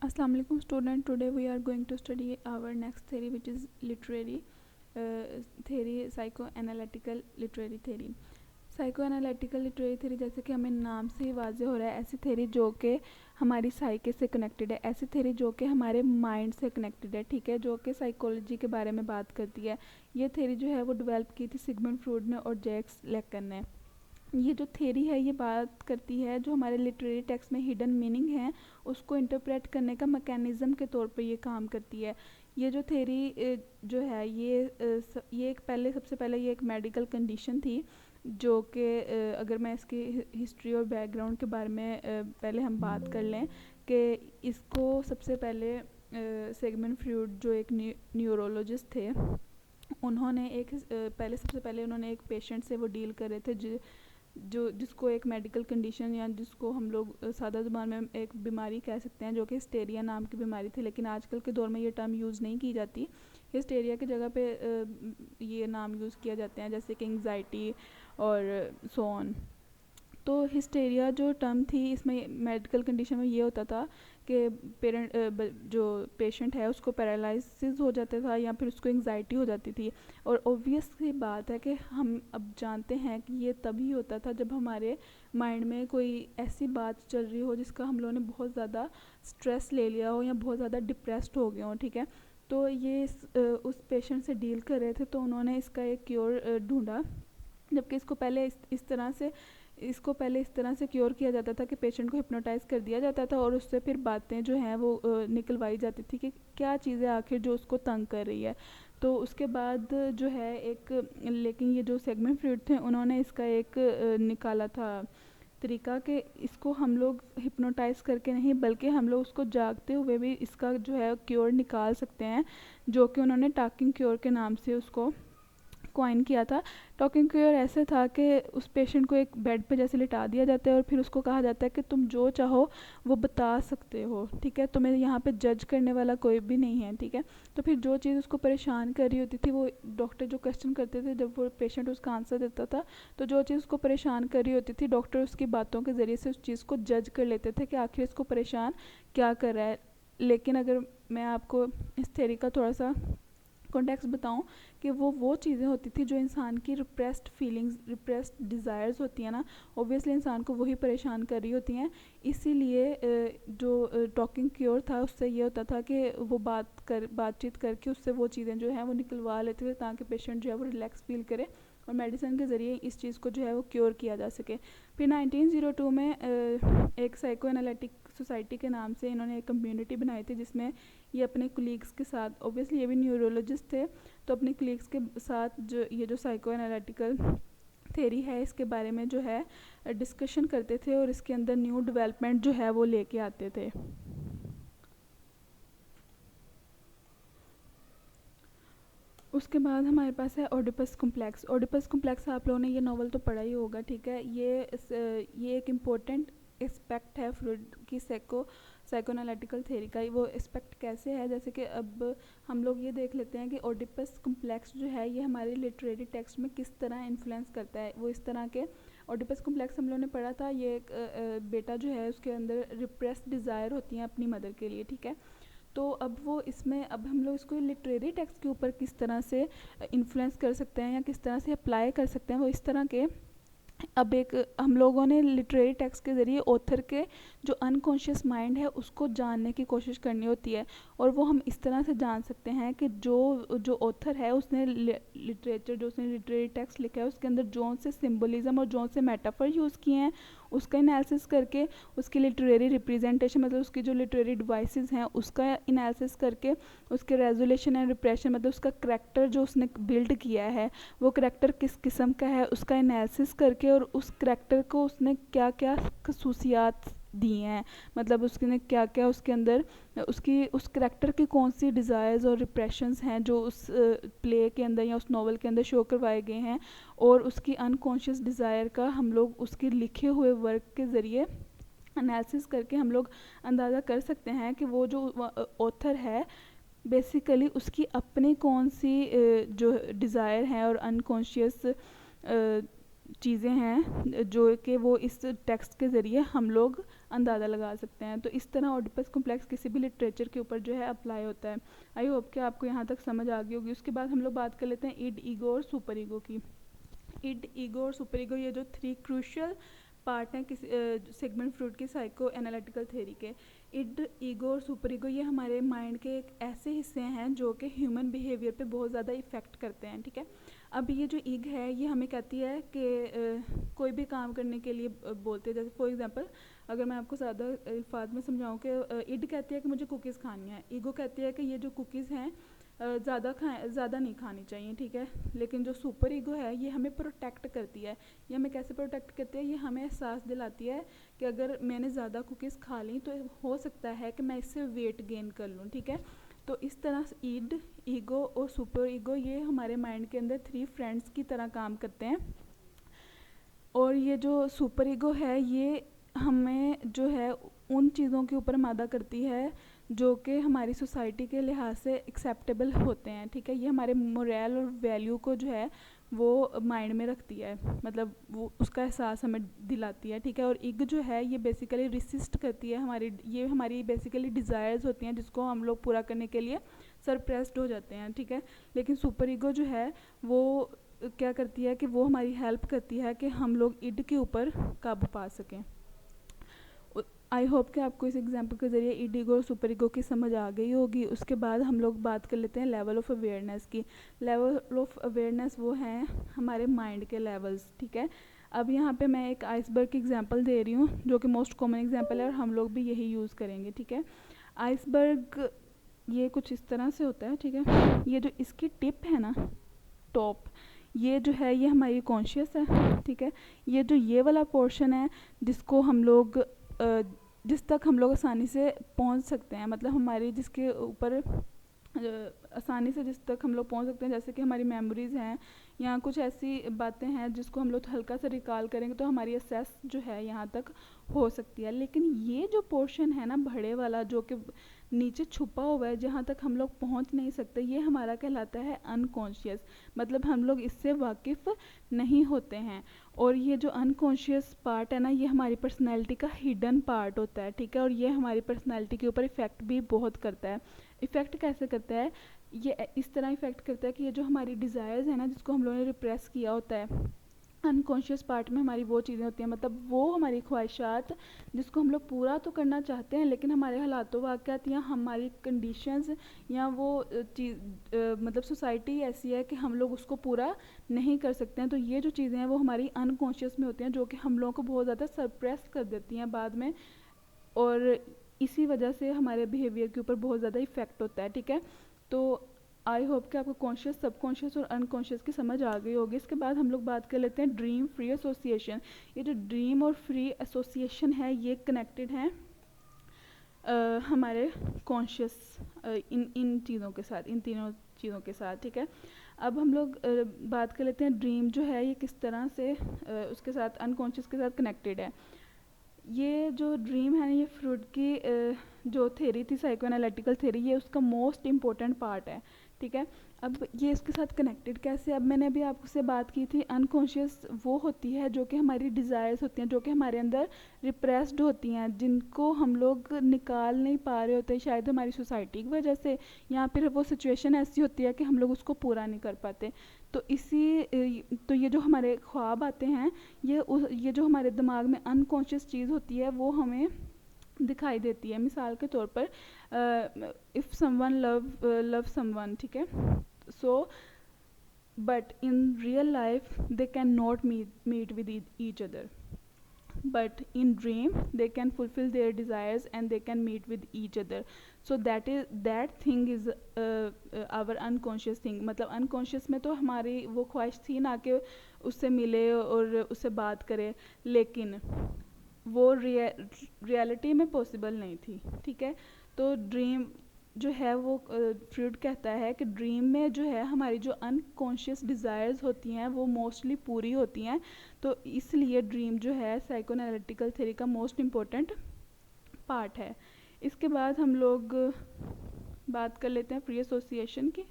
Assalamu alaikum student. Today we are going to study our next theory, which is literary theory, psychoanalytical literary theory. Psychoanalytical literary theory, जैसे कि हमें नाम से ही वाज़े हो रहा है, ऐसी थ्योरी जो कि हमारी साइके से कनेक्टेड है, ऐसी थ्योरी जो कि हमारे माइंड से कनेक्टेड है, ठीक है, जो कि साइकोलॉजी के बारे में बात करती है। ये थ्योरी जो है वो डेवलप की थी सिगमंड फ्रॉइड ने और जैक्स लैकन ने। ये जो थ्योरी है ये बात करती है जो हमारे लिटरेरी टेक्स्ट में हिडन मीनिंग है उसको इंटरप्रेट करने का मैकेनिज़्म के तौर पर ये काम करती है। ये जो थ्योरी जो है ये एक सबसे पहले ये एक मेडिकल कंडीशन थी, जो कि अगर मैं इसकी हिस्ट्री और बैकग्राउंड के बारे में पहले हम बात कर लें कि इसको सबसे पहले सिगमंड फ्रॉइड जो एक न्यूरोलॉजिस्ट थे, उन्होंने सबसे पहले उन्होंने एक पेशेंट से वो डील कर रहे थे जिसको एक मेडिकल कंडीशन या जिसको हम लोग सादा ज़ुबान में एक बीमारी कह सकते हैं, जो कि हिस्टेरिया नाम की बीमारी थी। लेकिन आजकल के दौर में ये टर्म यूज़ नहीं की जाती। हिस्टेरिया की जगह पे ये नाम यूज़ किया जाते हैं, जैसे कि एंग्जाइटी और सो ऑन। तो हिस्टेरिया जो टर्म थी, इसमें मेडिकल कंडीशन में ये होता था कि जो पेशेंट है उसको पैरालिसिस हो जाता था या फिर उसको एंग्जाइटी हो जाती थी। और ऑब्वियस सी बात है कि हम अब जानते हैं कि ये तभी होता था जब हमारे माइंड में कोई ऐसी बात चल रही हो जिसका हम लोगों ने बहुत ज़्यादा स्ट्रेस ले लिया हो या बहुत ज़्यादा डिप्रेस्ड हो गए हो, ठीक है। तो ये उस पेशेंट से डील कर रहे थे, तो उन्होंने इसका एक क्योर ढूंढा, जबकि इसको पहले इस तरह से क्योर किया जाता था कि पेशेंट को हिप्नोटाइज़ कर दिया जाता था और उससे फिर बातें जो हैं वो निकलवाई जाती थी कि क्या चीज़ें आखिर जो उसको तंग कर रही है। तो उसके बाद जो है लेकिन ये जो सिगमंड फ्रॉइड थे उन्होंने इसका एक निकाला था तरीका कि इसको हम लोग हिप्नोटाइज़ करके नहीं बल्कि हम लोग उसको जागते हुए भी इसका जो है क्योर निकाल सकते हैं, जो कि उन्होंने टॉकिंग क्योर के नाम से उसको कॉइन किया था। टॉकिंग क्योर ऐसे था कि उस पेशेंट को एक बेड पे जैसे लिटा दिया जाता है और फिर उसको कहा जाता है कि तुम जो चाहो वो बता सकते हो, ठीक है, तुम्हें यहाँ पे जज करने वाला कोई भी नहीं है, ठीक है। तो फिर जो चीज़ उसको परेशान कर रही होती थी, वो डॉक्टर जो क्वेश्चन करते थे, जब वो पेशेंट उसका आंसर देता था, तो जो चीज़ उसको परेशान कर रही होती थी, डॉक्टर उसकी बातों के ज़रिए से उस चीज़ को जज कर लेते थे कि आखिर इसको परेशान क्या कर रहा है। लेकिन अगर मैं आपको इस थ्योरी का थोड़ा सा कॉन्टेक्स्ट बताऊं कि वो चीज़ें होती थी जो इंसान की रिप्रेस्ड फीलिंग्स, रिप्रेस्ड डिज़ायर्स होती हैं ना, ऑब्वियसली इंसान को वही परेशान कर रही होती हैं। इसीलिए जो टॉकिंग क्योर था उससे ये होता था कि वो बातचीत करके उससे वो चीज़ें जो हैं वो निकलवा लेते थे, ताकि पेशेंट जो है वो रिलैक्स फील करे और मेडिसिन के ज़रिए इस चीज़ को जो है वो क्योर किया जा सके। फिर 1902 में एक साइकोएनालिटिक सोसाइटी के नाम से इन्होंने एक कम्युनिटी बनाई थी, जिसमें ये अपने कोलीग्स के साथ, ऑब्वियसली ये भी न्यूरोलॉजिस्ट थे, तो अपने कोलीग्स के साथ जो साइको एनालिटिकल थ्योरी है इसके बारे में जो है डिस्कशन करते थे और इसके अंदर न्यू डेवलपमेंट जो है वो लेके आते थे। उसके बाद हमारे पास है ओडिपस कॉम्प्लेक्स। ओडिपस कॉम्प्लेक्स आप लोगों ने ये नावल तो पढ़ा ही होगा, ठीक है। ये एक इम्पोर्टेंट एस्पेक्ट है फ्रॉइड की साइकोएनालिटिकल थ्योरी का। वो एस्पेक्ट कैसे है, जैसे कि अब हम लोग ये देख लेते हैं कि ओडिपस कॉम्प्लेक्स जो है ये हमारे लिटरेरी टेक्स्ट में किस तरह इन्फ्लुएंस करता है। वो इस तरह के ओडिपस कॉम्प्लेक्स हम लोगों ने पढ़ा था, ये एक बेटा जो है उसके अंदर रिप्रेस्ड डिज़ायर होती हैं अपनी मदर के लिए, ठीक है। तो अब हम लोग इसको लिटरेरी टेक्स्ट के ऊपर किस तरह से इन्फ्लुएंस कर सकते हैं या किस तरह से अप्लाई कर सकते हैं, वो इस तरह के अब एक हम लोगों ने लिटरेरी टेक्स्ट के ज़रिए ऑथर के जो अनकॉन्शियस माइंड है उसको जानने की कोशिश करनी होती है। और वो हम इस तरह से जान सकते हैं कि जो ऑथर है उसने लिटरेरी टेक्स्ट लिखा है उसके अंदर जोन से सिम्बोलिज़म और जोन से मेटाफर यूज़ किए हैं, उसका एनालिसिस करके उसकी लिटरेरी रिप्रेजेंटेशन मतलब उसकी जो लिटरेरी डिवाइसेस हैं उसका एनालिसिस करके उसके रेजोल्यूशन एंड रिप्रेशन मतलब उसका करैक्टर जो उसने बिल्ड किया है वो करैक्टर किस किस्म का है उसका एनालिसिस करके और उस करैक्टर को उसने क्या क्या खसूसियात दी हैं, मतलब उसने क्या क्या उसके अंदर उस करैक्टर की कौन सी डिज़ायर्स और रिप्रेशंस हैं जो उस प्ले के अंदर या उस नॉवल के अंदर शो करवाए गए हैं। और उसकी अनकॉन्शियस डिज़ायर का हम लोग उसके लिखे हुए वर्क के ज़रिए एनालिसिस करके हम लोग अंदाज़ा कर सकते हैं कि वो जो ऑथर है बेसिकली उसकी अपनी कौन सी जो डिज़ायर हैं और अनकॉन्शियस चीज़ें हैं जो कि वो इस टेक्स्ट के ज़रिए हम लोग अंदाज़ा लगा सकते हैं। तो इस तरह ओडिपस कॉम्प्लेक्स किसी भी लिटरेचर के ऊपर जो है अप्लाई होता है। आई होप कि आपको यहाँ तक समझ आ गई होगी। उसके बाद हम लोग बात कर लेते हैं इड, ईगो और सुपर ईगो की। इड, ईगो और सुपर ईगो ये जो 3 क्रूशियल पार्ट हैं किसी सिगमंड फ्रॉइड की साइको एनालिटिकल थ्योरी के। इड, ईगो और सुपर ईगो ये हमारे माइंड के एक ऐसे हिस्से हैं जो कि ह्यूमन बिहेवियर पे बहुत ज़्यादा इफ़ेक्ट करते हैं, ठीक है। अब ये जो ईग है ये हमें कहती है कि कोई भी काम करने के लिए बोलते हैं। जैसे फॉर एग्जांपल अगर मैं आपको ज़्यादा अल्फाज में समझाऊँ कि इड कहती है कि मुझे कुकीज़ खानी है, ईगो कहती है कि ये जो कुकीज़ हैं ज़्यादा नहीं खानी चाहिए, ठीक है। लेकिन जो सुपर ईगो है ये हमें प्रोटेक्ट करती है। ये हमें कैसे प्रोटेक्ट करती है? ये हमें एहसास दिलाती है कि अगर मैंने ज़्यादा कुकीज़ खा ली तो हो सकता है कि मैं इससे वेट गेन कर लूँ, ठीक है। तो इस तरह इड, ईगो और सुपर ईगो ये हमारे माइंड के अंदर 3 फ्रेंड्स की तरह काम करते हैं। और ये जो सुपर ईगो है ये हमें जो है उन चीज़ों के ऊपर मादा करती है जो कि हमारी सोसाइटी के लिहाज से एक्सेप्टेबल होते हैं, ठीक है। ये हमारे मोरल और वैल्यू को जो है वो माइंड में रखती है, मतलब वो उसका एहसास हमें दिलाती है, ठीक है। और इग जो है ये बेसिकली रिसिस्ट करती है हमारी बेसिकली डिज़ायर्स होती हैं जिसको हम लोग पूरा करने के लिए सरप्रेस्ड हो जाते हैं, ठीक है। लेकिन सुपर ईगो जो है वो क्या करती है कि वो हमारी हेल्प करती है कि हम लोग इड के ऊपर काबू पा सकें। आई होप कि आपको इस एग्जाम्पल के ज़रिए इड, ईगो और सुपर ईगो की समझ आ गई होगी। उसके बाद हम लोग बात कर लेते हैं लेवल ऑफ अवेयरनेस की। लेवल ऑफ अवेयरनेस वो हैं हमारे माइंड के लेवल्स, ठीक है। अब यहाँ पे मैं एक आइसबर्ग की एग्जांपल दे रही हूँ जो कि मोस्ट कॉमन एग्जांपल है और हम लोग भी यही यूज़ करेंगे, ठीक है। आइसबर्ग ये कुछ इस तरह से होता है, ठीक है। ये जो इसकी टिप है ना, टॉप, ये जो है ये हमारी कॉन्शियस है, ठीक है। ये जो ये वाला पोर्शन है जिसको हम लोग जिस तक हम लोग आसानी से पहुंच सकते हैं, मतलब हमारी जिसके ऊपर आसानी से जिस तक हम लोग पहुंच सकते हैं, जैसे कि हमारी मेमोरीज़ हैं या कुछ ऐसी बातें हैं जिसको हम लोग हल्का सा रिकॉल करेंगे तो हमारी असेस जो है यहाँ तक हो सकती है। लेकिन ये जो पोर्शन है ना बड़े वाला जो कि नीचे छुपा हुआ है जहाँ तक हम लोग पहुँच नहीं सकते, ये हमारा कहलाता है अनकॉन्शियस, मतलब हम लोग इससे वाकिफ़ नहीं होते हैं। और ये जो अनकॉन्शियस पार्ट है ना ये हमारी पर्सनैलिटी का हिडन पार्ट होता है, ठीक है। और ये हमारी पर्सनैलिटी के ऊपर इफ़ेक्ट भी बहुत करता है। इफ़ेक्ट कैसे करता है? ये इस तरह इफ़ेक्ट करता है कि ये जो हमारी डिज़ायर्स है ना जिसको हम लोगों ने रिप्रेस किया होता है, अनकॉन्शियस पार्ट में हमारी वो चीज़ें होती हैं, मतलब वो हमारी ख्वाहिशात जिसको हम लोग पूरा तो करना चाहते हैं लेकिन हमारे हालातों वाक़यात या हमारी कंडीशंस या वो चीज़ मतलब सोसाइटी ऐसी है कि हम लोग उसको पूरा नहीं कर सकते हैं। तो ये जो चीज़ें हैं वो हमारी अनकॉन्शियस में होती हैं जो कि हम लोगों को बहुत ज़्यादा सरप्रेस कर देती हैं बाद में, और इसी वजह से हमारे बिहेवियर के ऊपर बहुत ज़्यादा इफ़ेक्ट होता है, ठीक है। तो आई होप कि आपको कॉन्शियस, सबकॉन्शियस और अनकॉन्शियस की समझ आ गई होगी। इसके बाद हम लोग बात कर लेते हैं ड्रीम फ्री एसोसिएशन। ये जो ड्रीम और फ्री एसोसिएशन है ये कनेक्टेड हैं हमारे कॉन्शियस इन चीज़ों के साथ, इन तीनों चीज़ों के साथ, ठीक है। अब हम लोग बात कर लेते हैं ड्रीम जो है ये किस तरह से उसके साथ अनकॉन्शियस के साथ कनेक्टेड है। ये जो ड्रीम है ना ये फ्रॉइड की जो थ्योरी थी साइको एनालिटिकल थ्योरी, ये उसका मोस्ट इम्पोर्टेंट पार्ट है, ठीक है। अब ये इसके साथ कनेक्टेड कैसे? अब मैंने अभी आपसे बात की थी अनकॉन्शियस वो होती है जो कि हमारी डिज़ायर्स होती हैं जो कि हमारे अंदर रिप्रेस्ड होती हैं जिनको हम लोग निकाल नहीं पा रहे होते शायद हमारी सोसाइटी की वजह से, या फिर वो सिचुएशन ऐसी होती है कि हम लोग उसको पूरा नहीं कर पाते। तो तो ये जो हमारे ख्वाब आते हैं ये जो हमारे दिमाग में अनकॉन्शियस चीज़ होती है वो हमें दिखाई देती है। मिसाल के तौर पर इफ़ समवन लव समवन, ठीक है, so but in real life they can not meet with each other, but in dream they can fulfill their desires and they can meet with each other. So that thing is our unconscious thing, मतलब unconscious में तो हमारी वो ख्वाहिश थी ना कि उससे मिले और उससे बात करे, लेकिन वो रियलिटी में पॉसिबल नहीं थी, ठीक है। तो ड्रीम जो है वो फ्रॉइड कहता है कि ड्रीम में जो है हमारी जो अनकॉन्शियस डिज़ायर्स होती हैं वो मोस्टली पूरी होती हैं। तो इसलिए ड्रीम जो है साइको एनालिटिकल थ्योरी का मोस्ट इम्पोर्टेंट पार्ट है। इसके बाद हम लोग बात कर लेते हैं फ्री एसोसिएशन की।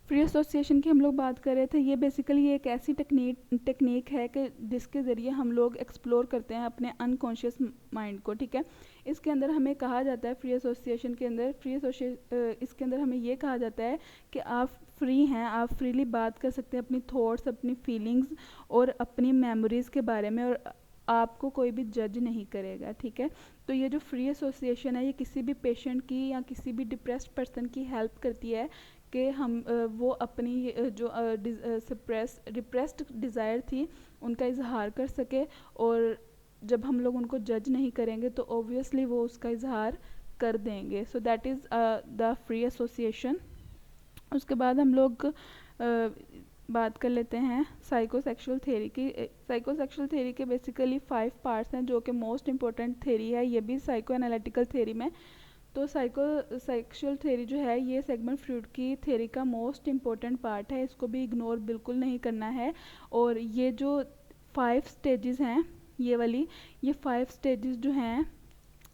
फ्री एसोसिएशन की हम लोग बात कर रहे थे। ये बेसिकली एक ऐसी टेक्निक है कि जिसके ज़रिए हम लोग एक्सप्लोर करते हैं अपने अनकॉन्शियस माइंड को, ठीक है। इसके अंदर हमें कहा जाता है, फ्री एसोसिएशन के अंदर इसके अंदर हमें ये कहा जाता है कि आप फ्री हैं, आप फ्रीली बात कर सकते हैं अपनी थॉट्स, अपनी फीलिंग्स और अपनी मेमोरीज़ के बारे में, और आपको कोई भी जज नहीं करेगा, ठीक है। तो ये जो फ्री एसोसिएशन है, ये किसी भी पेशेंट की या किसी भी डिप्रेस्ड पर्सन की हेल्प करती है कि हम वो अपनी जो रिप्रेस्ड डिज़ायर थी उनका इजहार कर सके, और जब हम लोग उनको जज नहीं करेंगे तो ऑब्वियसली वो उसका इजहार कर देंगे। So that is the free association. उसके बाद हम लोग बात कर लेते हैं साइकोसेक्सुअल थ्योरी की। साइकोसेक्सुअल थ्योरी के बेसिकली 5 पार्ट्स हैं जो कि मोस्ट इम्पोर्टेंट थ्योरी है, ये भी साइको एनालिटिकल थ्योरी में। तो साइकोसेक्सुअल थ्योरी जो है ये सिगमंड फ्रॉइड की थ्योरी का मोस्ट इम्पोर्टेंट पार्ट है, इसको भी इग्नोर बिल्कुल नहीं करना है। और ये जो 5 स्टेजेस हैं, ये 5 स्टेजेस जो हैं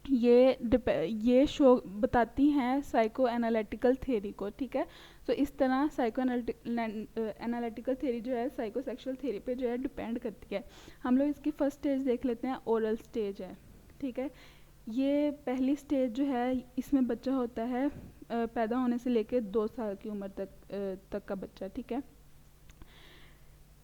ये शो बताती हैं साइको एनालिटिकल थ्योरी को, ठीक है। तो इस तरह साइको एनालिटिकल थ्योरी जो है साइकोसेक्सुअल थ्योरी पे जो है डिपेंड करती है। हम लोग इसकी फर्स्ट स्टेज देख लेते हैं, ओरल स्टेज है, ठीक है। ये पहली स्टेज जो है इसमें बच्चा होता है पैदा होने से लेकर 2 साल की उम्र तक का बच्चा, ठीक है।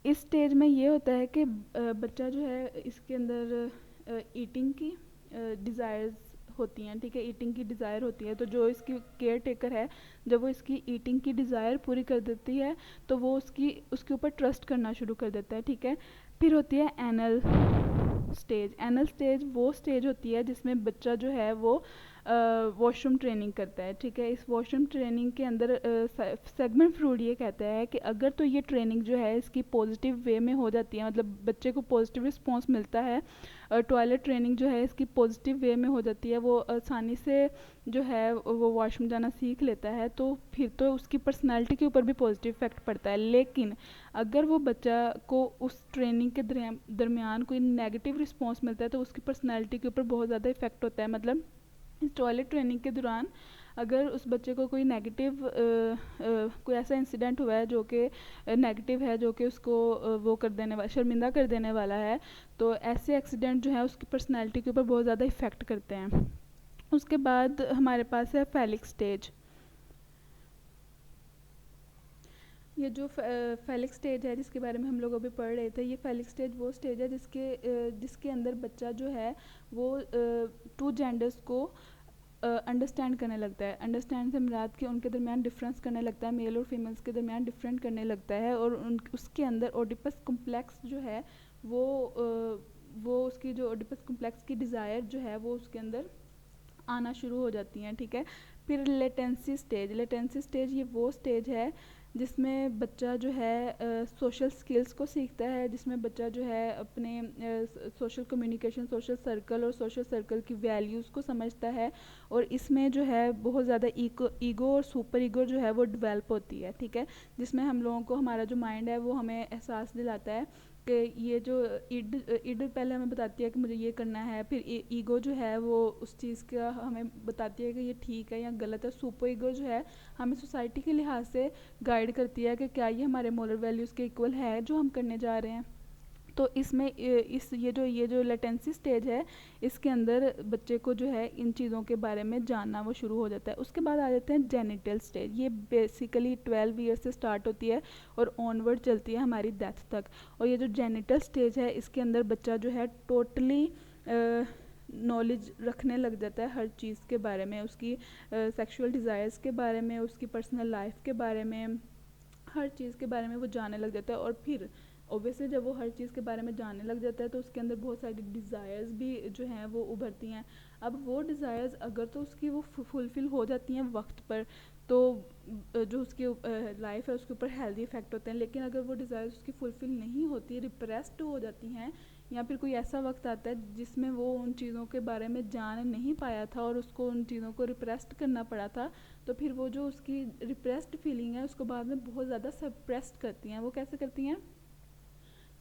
इस स्टेज में ये होता है कि बच्चा जो है इसके अंदर ईटिंग की डिज़ायर्स होती हैं, ठीक है। ईटिंग की डिज़ायर होती है, तो जो इसकी केयर टेकर है जब वो इसकी ईटिंग की डिज़ायर पूरी कर देती है तो वो उसके ऊपर ट्रस्ट करना शुरू कर देता है, ठीक है। फिर होती है एनल स्टेज। एनल स्टेज वो स्टेज होती है जिसमें बच्चा जो है वो वॉशरूम ट्रेनिंग करता है, ठीक है। इस वॉशरूम ट्रेनिंग के अंदर सिगमंड फ्रॉइड ये कहता है कि अगर तो ये ट्रेनिंग जो है इसकी पॉजिटिव वे में हो जाती है, मतलब बच्चे को पॉजिटिव रिस्पॉन्स मिलता है, टॉयलेट ट्रेनिंग जो है इसकी पॉजिटिव वे में हो जाती है, वो आसानी से जो है वो वॉशरूम जाना सीख लेता है, तो फिर तो उसकी पर्सनैलिटी के ऊपर भी पॉजिटिव इफेक्ट पड़ता है। लेकिन अगर वो बच्चा को उस ट्रेनिंग के दरमियान कोई नेगेटिव रिस्पॉन्स मिलता है तो उसकी पर्सनैलिटी के ऊपर बहुत ज़्यादा इफेक्ट होता है। मतलब इस टॉयलेट ट्रेनिंग के दौरान अगर उस बच्चे को कोई नेगेटिव कोई ऐसा इंसिडेंट हुआ है जो कि नेगेटिव है, जो कि उसको वो कर देने वाला, शर्मिंदा कर देने वाला है, तो ऐसे एक्सीडेंट जो है उसकी पर्सनैलिटी के ऊपर बहुत ज़्यादा इफ़ेक्ट करते हैं। उसके बाद हमारे पास है फेलिक स्टेज। ये जो फेलिक स्टेज है जिसके बारे में हम लोग अभी पढ़ रहे थे, ये फेलिक स्टेज वो स्टेज है जिसके अंदर बच्चा जो है वो 2 जेंडर्स को अंडरस्टैंड करने लगता है। अंडरस्टैंड से मुराद कि उनके दरमियान डिफरेंस करने लगता है, मेल और फीमेल्स के दरमियान डिफरेंट करने लगता है, और उसके अंदर ओडिपस कॉम्प्लेक्स जो है वो उसकी जो ओडिपस कॉम्प्लेक्स की डिज़ायर जो है वो उसके अंदर आना शुरू हो जाती हैं, ठीक है। फिर लेटेंसी स्टेज ये वो स्टेज है जिसमें बच्चा जो है सोशल स्किल्स को सीखता है, जिसमें बच्चा जो है अपने सोशल कम्युनिकेशन, सोशल सर्कल और सोशल सर्कल की वैल्यूज़ को समझता है, और इसमें जो है बहुत ज़्यादा ईगो और सुपर ईगो जो है वो डेवलप होती है, ठीक है। जिसमें हम लोगों को हमारा जो माइंड है वो हमें एहसास दिलाता है कि ये जो इड पहले हमें बताती है कि मुझे ये करना है, फिर ईगो जो है वो उस चीज़ का हमें बताती है कि ये ठीक है या गलत है। सुपर ईगो जो है हमें सोसाइटी के लिहाज से गाइड करती है कि क्या ये हमारे मोरल वैल्यूज़ के इक्वल है जो हम करने जा रहे हैं। तो इसमें ये जो लेटेंसी स्टेज है इसके अंदर बच्चे को जो है इन चीज़ों के बारे में जानना वो शुरू हो जाता है। उसके बाद आ जाते हैं जेनिटल स्टेज। ये बेसिकली 12 ईयर से स्टार्ट होती है और ऑनवर्ड चलती है हमारी डेथ तक। और ये जो जेनिटल स्टेज है इसके अंदर बच्चा जो है टोटली नॉलेज रखने लग जाता है हर चीज़ के बारे में, उसकी सेक्सुअल डिज़ायर्स के बारे में, उसकी पर्सनल लाइफ के बारे में, हर चीज़ के बारे में वो जानने लग जाता है। और फिर ऑब्वियसली जब वो हर चीज़ के बारे में जानने लग जाता है तो उसके अंदर बहुत सारी डिज़ायर्स भी जो हैं वो उभरती हैं। अब वो डिज़ायर्स अगर तो उसकी वो फुलफ़िल हो जाती हैं वक्त पर तो जो उसकी लाइफ है उसके ऊपर हेल्दी इफ़ेक्ट होते हैं, लेकिन अगर वो डिज़ायर्स उसकी फुलफ़िल नहीं होती, रिप्रेस्ड हो जाती हैं, या फिर कोई ऐसा वक्त आता है जिसमें वो उन चीज़ों के बारे में जान नहीं पाया था और उसको उन चीज़ों को रिप्रेस्ड करना पड़ा था, तो फिर वो जो उसकी रिप्रेस्ड फीलिंग है उसको बाद में बहुत ज़्यादा सप्रेस्ड करती हैं। वो कैसे करती हैं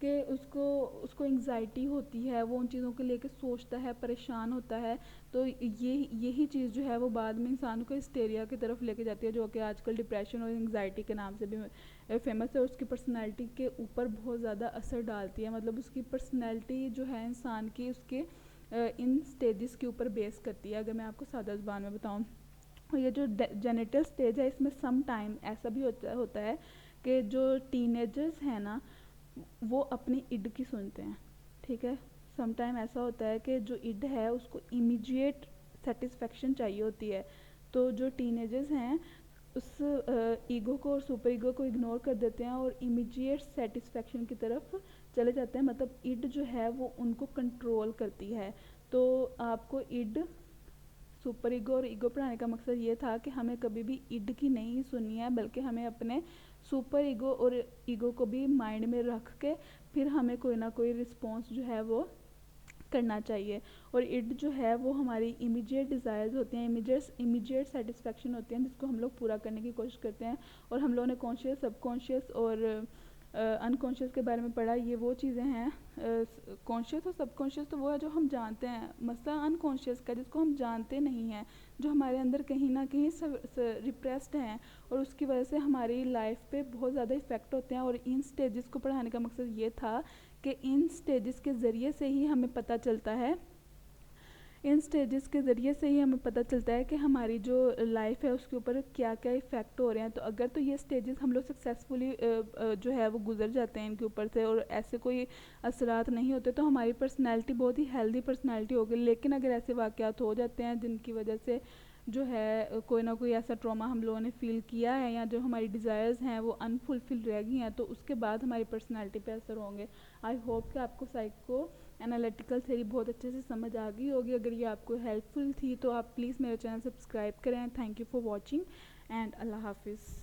कि उसको एंग्जाइटी होती है, वो उन चीज़ों को लेके सोचता है, परेशान होता है। तो यही चीज़ जो है वो बाद में इंसान को हिस्टेरिया की तरफ लेके जाती है, जो कि आजकल डिप्रेशन और एंग्जाइटी के नाम से भी फेमस है। और उसकी पर्सनैलिटी के ऊपर बहुत ज़्यादा असर डालती है, मतलब उसकी पर्सनैलिटी जो है इंसान की उसके इन स्टेजेस के ऊपर बेस करती है, अगर मैं आपको सादा ज़ुबान में बताऊँ। और ये जो जेनिटल स्टेज है, इसमें सम टाइम ऐसा भी होता है कि जो टीनेजर्स हैं ना, वो अपनी इड की सुनते हैं, ठीक है। सम टाइम ऐसा होता है कि जो इड है उसको इमीडिएट सेटिस्फेक्शन चाहिए होती है। तो जो टीनेजर्स हैं उस ईगो को और सुपर ईगो को इग्नोर कर देते हैं और इमीडिएट सेटिस्फेक्शन की तरफ चले जाते हैं, मतलब इड जो है वो उनको कंट्रोल करती है। तो आपको इड, सुपर ईगो और ईगो पढ़ाने का मकसद ये था कि हमें कभी भी इड की नहीं सुननी है, बल्कि हमें अपने सुपर ईगो और ईगो को भी माइंड में रख के फिर हमें कोई ना कोई रिस्पॉन्स जो है वो करना चाहिए। और इड जो है वो हमारी इमीडिएट डिज़ायर्स होती हैं, इमीडिएट सेटिस्फेक्शन होती हैं, जिसको हम लोग पूरा करने की कोशिश करते हैं। और हम लोगों ने कॉन्शियस, सबकॉन्शियस और अनकॉन्शियस के बारे में पढ़ा। ये वो चीज़ें हैं, कॉन्शियस और सबकॉन्शियस तो वो है जो हम जानते हैं, मसला अनकॉन्शियस का जिसको हम जानते नहीं हैं, जो हमारे अंदर कहीं ना कहीं रिप्रेस्ड हैं और उसकी वजह से हमारी लाइफ पे बहुत ज़्यादा इफ़ेक्ट होते हैं। और इन स्टेजेस को पढ़ाने का मकसद ये था कि इन स्टेजेस के ज़रिए से ही हमें पता चलता है, इन स्टेजेस के ज़रिए से ही हमें पता चलता है कि हमारी जो लाइफ है उसके ऊपर क्या क्या इफ़ेक्ट हो रहे हैं। तो अगर तो ये स्टेजेस हम लोग सक्सेसफुली जो है वो गुजर जाते हैं इनके ऊपर से और ऐसे कोई असरात नहीं होते, तो हमारी पर्सनैलिटी बहुत ही हेल्दी पर्सनैलिटी होगी। लेकिन अगर ऐसे वाक़यात हो जाते हैं जिनकी वजह से जो है कोई ना कोई ऐसा ट्रॉमा हम लोगों ने फ़ील किया है या जो हमारी डिज़ायर्स हैं वो अनफुलफिल रह गई हैं, तो उसके बाद हमारी पर्सनैलिटी पे असर होंगे। आई होप कि आपको साइको एनालिटिकल थ्योरी बहुत अच्छे से समझ आ गई होगी। अगर ये आपको हेल्पफुल थी तो आप प्लीज़ मेरे चैनल सब्सक्राइब करें। Thank you for watching and अल्लाह हाफिज़।